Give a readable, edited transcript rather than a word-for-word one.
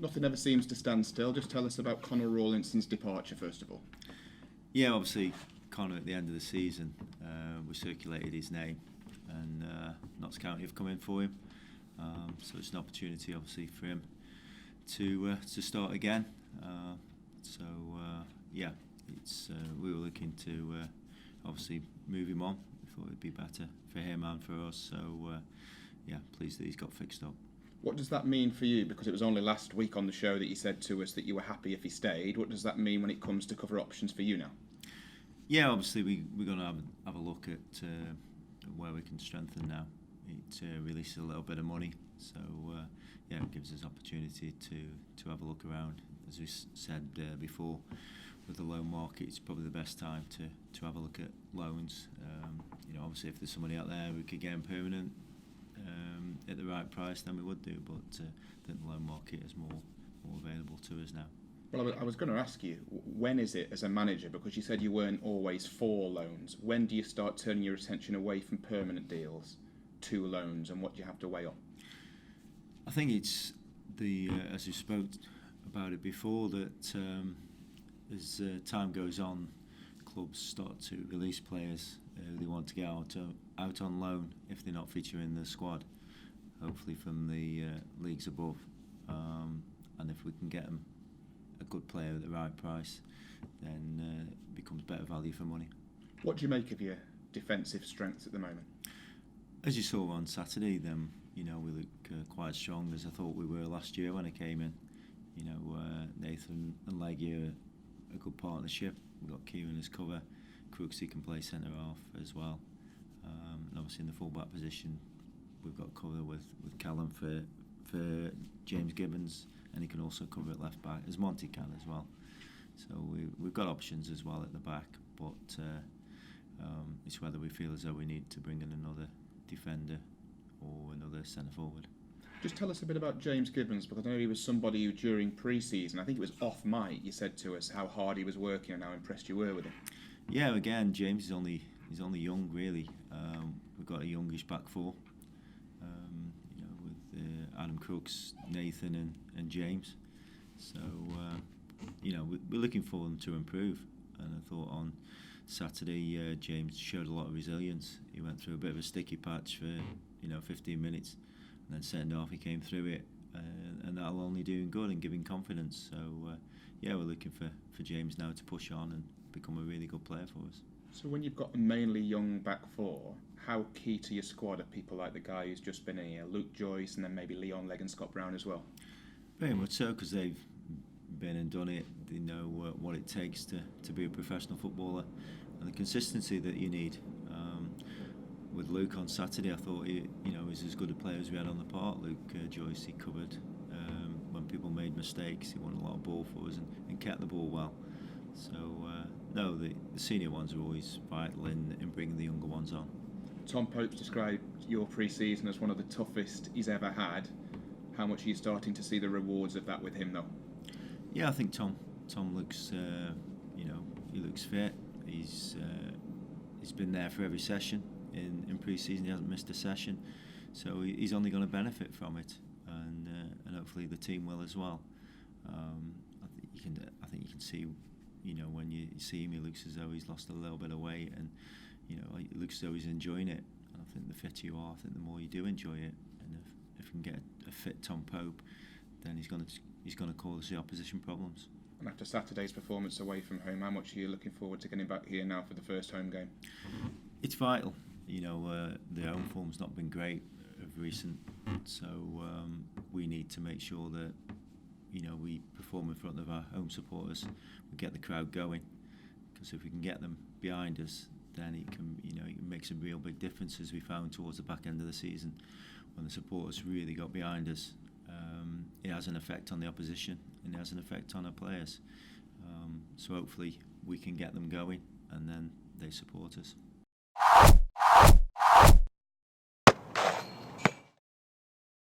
Nothing ever seems to stand still. Just tell us about Conor Rawlinson's departure first of all. Yeah, obviously Conor at the end of the season, we circulated his name, and Notts County have come in for him. So it's an opportunity, obviously, for him to start again. Yeah, it's we were looking to obviously move him on. We thought it'd be better for him and for us. So yeah, pleased that he's got fixed up. What does that mean for you? Because it was only last week on the show that you said to us that you were happy if he stayed. What does that mean when it comes to cover options for you now? Yeah, obviously we're going to have a look at where we can strengthen now. It releases a little bit of money, so yeah, it gives us opportunity to have a look around. As we said before, with the loan market, it's probably the best time to have a look at loans. Obviously, if there's somebody out there who could get him permanent at the right price, then we would do. But I think the loan market is more available to us now. Well, I was going to ask you, when is it as a manager, because you said you weren't always for loans, when do you start turning your attention away from permanent deals to loans, and what do you have to weigh on? I think it's as you spoke about it before, that as time goes on, clubs start to release players they want to get out on loan if they're not featuring the squad, hopefully from the leagues above, and if we can get them a good player at the right price, then it becomes better value for money. What do you make of your defensive strengths at the moment? As you saw on Saturday, then we look quite strong, as I thought we were last year when I came in. Nathan and Leggy are a good partnership. We've got Kieran as cover. Crooksy can play centre half as well. And obviously in the full-back position, we've got cover with Callum for James Gibbons, and he can also cover at left back, as Monty can as well. So we've got options as well at the back, but it's whether we feel as though we need to bring in another defender or another centre forward. Just tell us a bit about James Gibbons, because I know he was somebody who during pre-season, I think it was off mic, you said to us how hard he was working and how impressed you were with him. Yeah, again, James is only young, really. We've got a youngish back four, with Adam Crooks, Nathan and James. So, we're looking for them to improve. And I thought on Saturday, James showed a lot of resilience. He went through a bit of a sticky patch for 15 minutes, and then second half he came through it, and that'll only do him good and give him confidence. So we're looking for James now to push on and become a really good player for us. So when you've got a mainly young back four, how key to your squad are people like the guy who's just been here, Luke Joyce, and then maybe Leon Legg and Scott Brown as well? Very much so, because they've been and done it. They know what it takes to be a professional footballer, and the consistency that you need. With Luke on Saturday, I thought he was as good a player as we had on the park. Luke Joyce, he covered when people made mistakes. He won a lot of ball for us and kept the ball well. So the senior ones are always vital in bringing the younger ones on. Tom Pope's described your pre-season as one of the toughest he's ever had. How much are you starting to see the rewards of that with him, though? Yeah, I think Tom looks, he looks fit. He's been there for every session in pre-season. He hasn't missed a session, so he's only going to benefit from it, and hopefully the team will as well. I think you can see, when you see him, he looks as though he's lost a little bit of weight, and it looks as though he's enjoying it. And I think the fitter you are, I think the more you do enjoy it. And if we can get a fit Tom Pope, then he's going to cause the opposition problems. And after Saturday's performance away from home, how much are you looking forward to getting back here now for the first home game? It's vital. The home form's not been great of recent, so we need to make sure that we perform in front of our home supporters. We get the crowd going, because if we can get them behind us, then it can make some real big difference, as we found towards the back end of the season when the supporters really got behind us. It has an effect on the opposition, and it has an effect on our players. So hopefully we can get them going, and then they support us.